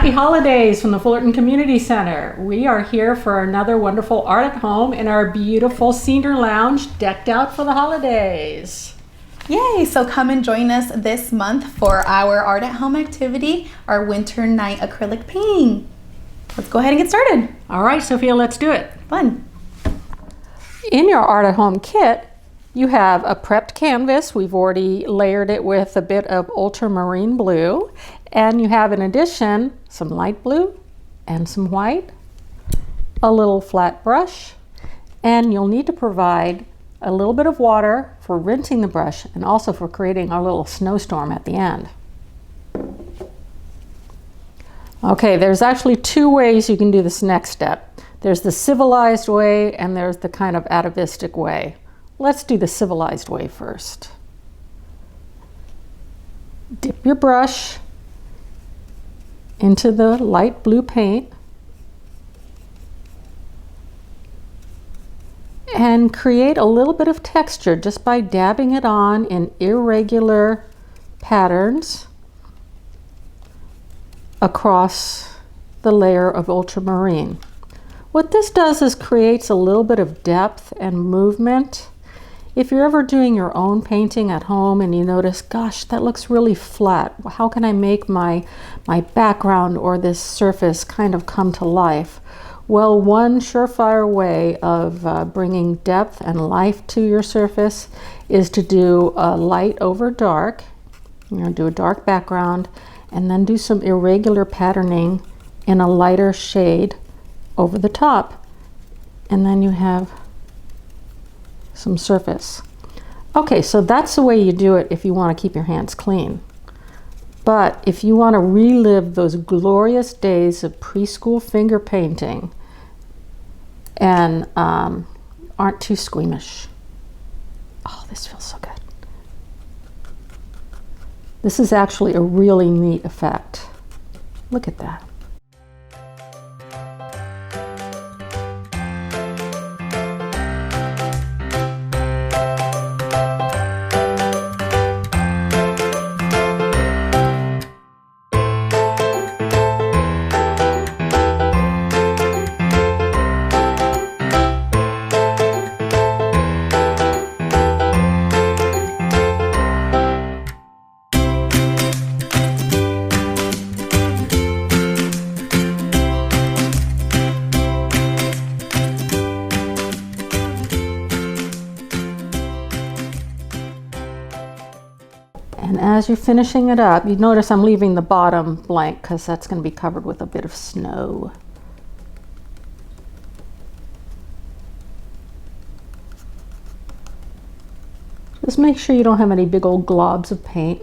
Happy holidays from the Fullerton Community Center. We are here for another wonderful art at home in our beautiful senior lounge decked out for the holidays. Yay! So come and join us this month for our art at home activity, our winter night acrylic painting. Let's go ahead and get started. All right, Sophia, let's do it. Fun. In your art at home kit, you have a prepped canvas. We've already layered it with a bit of ultramarine blue. And you have, in addition, some light blue and some white, a little flat brush, and you'll need to provide a little bit of water for rinsing the brush and also for creating a little snowstorm at the end. Okay, there's actually two ways you can do this next step. There's the civilized way and there's the kind of atavistic way. Let's do the civilized way first. Dip your brush into the light blue paint and create a little bit of texture just by dabbing it on in irregular patterns across the layer of ultramarine. What this does is creates a little bit of depth and movement. If you're ever doing your own painting at home and you notice, gosh, that looks really flat. How can I make my background or this surface kind of come to life? Well, one surefire way of bringing depth and life to your surface is to do a light over dark. You're going to do a dark background and then do some irregular patterning in a lighter shade over the top. And then you have some surface. Okay, so that's the way you do it if you want to keep your hands clean. But if you want to relive those glorious days of preschool finger painting and aren't too squeamish. Oh, this feels so good. This is actually a really neat effect. Look at that. And as you're finishing it up, you notice I'm leaving the bottom blank because that's going to be covered with a bit of snow. Just make sure you don't have any big old globs of paint.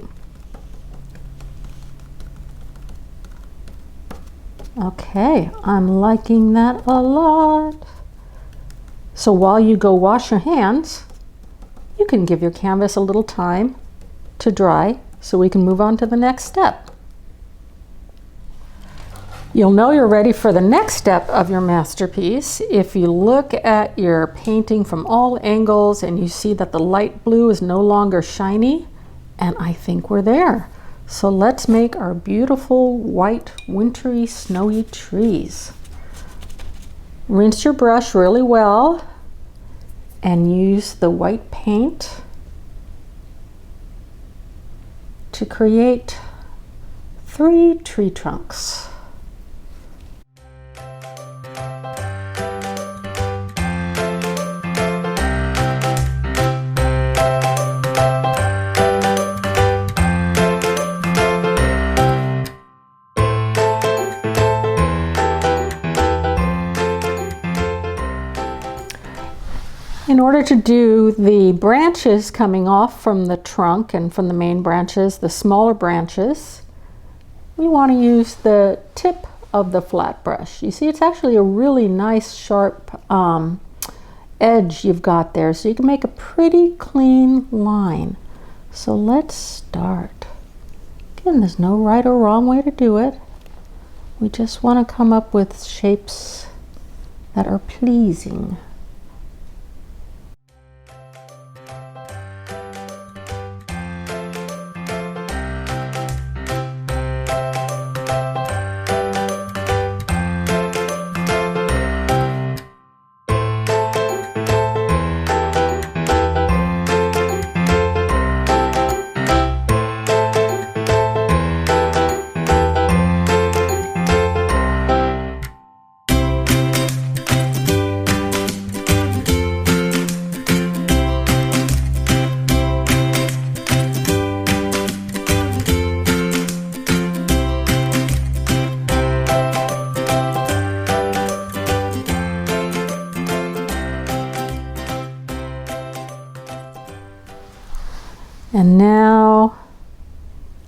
Okay, I'm liking that a lot. So while you go wash your hands, you can give your canvas a little time to dry so we can move on to the next step. You'll know you're ready for the next step of your masterpiece if you look at your painting from all angles and you see that the light blue is no longer shiny, and I think we're there. So let's make our beautiful white wintry snowy trees. Rinse your brush really well and use the white paint to create 3 tree trunks. In order to do the branches coming off from the trunk and from the main branches, the smaller branches, we want to use the tip of the flat brush. You see, it's actually a really nice sharp edge you've got there, so you can make a pretty clean line. So let's start. Again, there's no right or wrong way to do it. We just want to come up with shapes that are pleasing. And now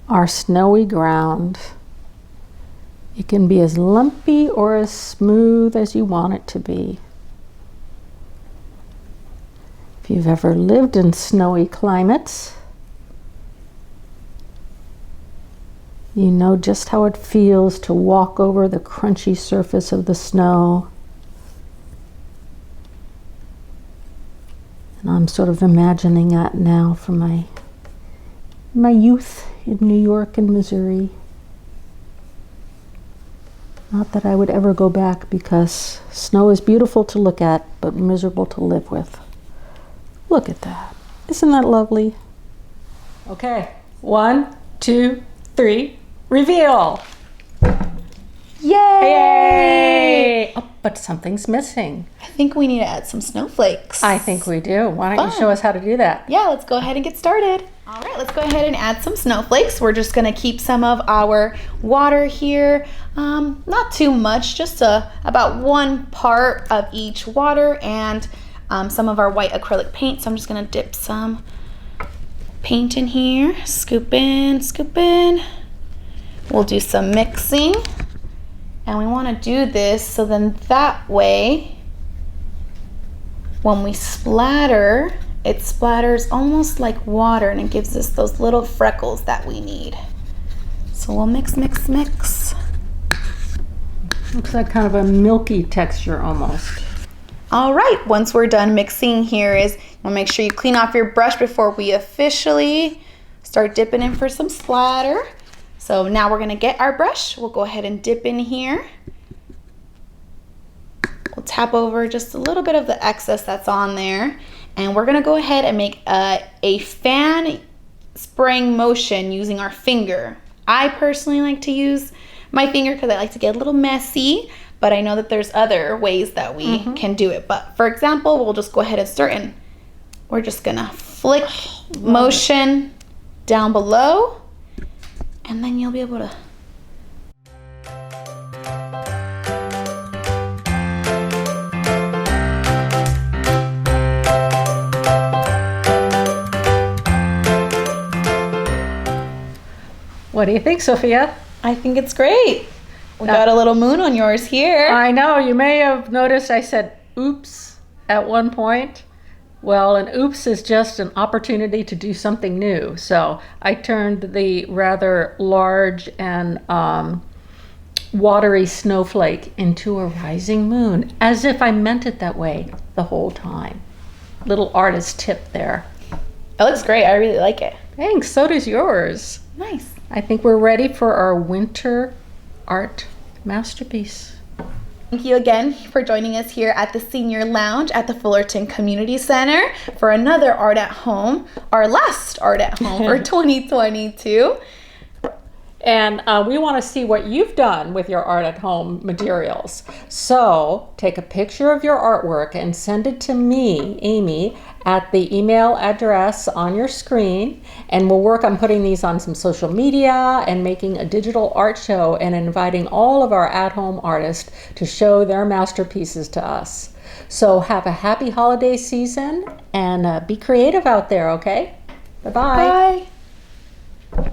our snowy ground. It can be as lumpy or as smooth as you want it to be. If you've ever lived in snowy climates, you know just how it feels to walk over the crunchy surface of the snow. And I'm sort of imagining that now from my youth in New York and Missouri. Not that I would ever go back, because snow is beautiful to look at, but miserable to live with. Look at that. Isn't that lovely? Okay, 1, 2, 3, reveal! Yay! Oh, but something's missing. I think we need to add some snowflakes. I think we do. Why don't you show us how to do that? Yeah, let's go ahead and get started. All right, let's go ahead and add some snowflakes. We're just gonna keep some of our water here. Not too much, just about 1 part of each water, and some of our white acrylic paint. So I'm just gonna dip some paint in here. Scoop in, scoop in. We'll do some mixing. And we want to do this so then that way when we splatter, it splatters almost like water, and it gives us those little freckles that we need. So we'll mix, mix, mix. Looks like kind of a milky texture almost. All right, once we're done mixing, here is, you'll make sure you clean off your brush before we officially start dipping in for some splatter. So now we're gonna get our brush. We'll go ahead and dip in here. We'll tap over just a little bit of the excess that's on there. And we're gonna go ahead and make a fan spraying motion using our finger. I personally like to use my finger because I like to get a little messy, but I know that there's other ways that we can do it. But for example, we'll just go ahead and start, and we're just gonna flick motion down below. And then you'll be able to What do you think, Sophia? I think it's great. We got a little moon on yours here. I know, you may have noticed I said oops at one point. Well, an oops is just an opportunity to do something new. So I turned the rather large and watery snowflake into a rising moon, as if I meant it that way the whole time. Little artist tip there. It looks great. I really like it. Thanks, so does yours. Nice. I think we're ready for our winter art masterpiece. Thank you again for joining us here at the Senior Lounge at the Fullerton Community Center for another Art at Home, our last Art at Home for 2022. And we want to see what you've done with your art at home materials. So take a picture of your artwork and send it to me, Amy, at the email address on your screen. And we'll work on putting these on some social media and making a digital art show and inviting all of our at-home artists to show their masterpieces to us. So have a happy holiday season and be creative out there, okay? Bye-bye. Bye.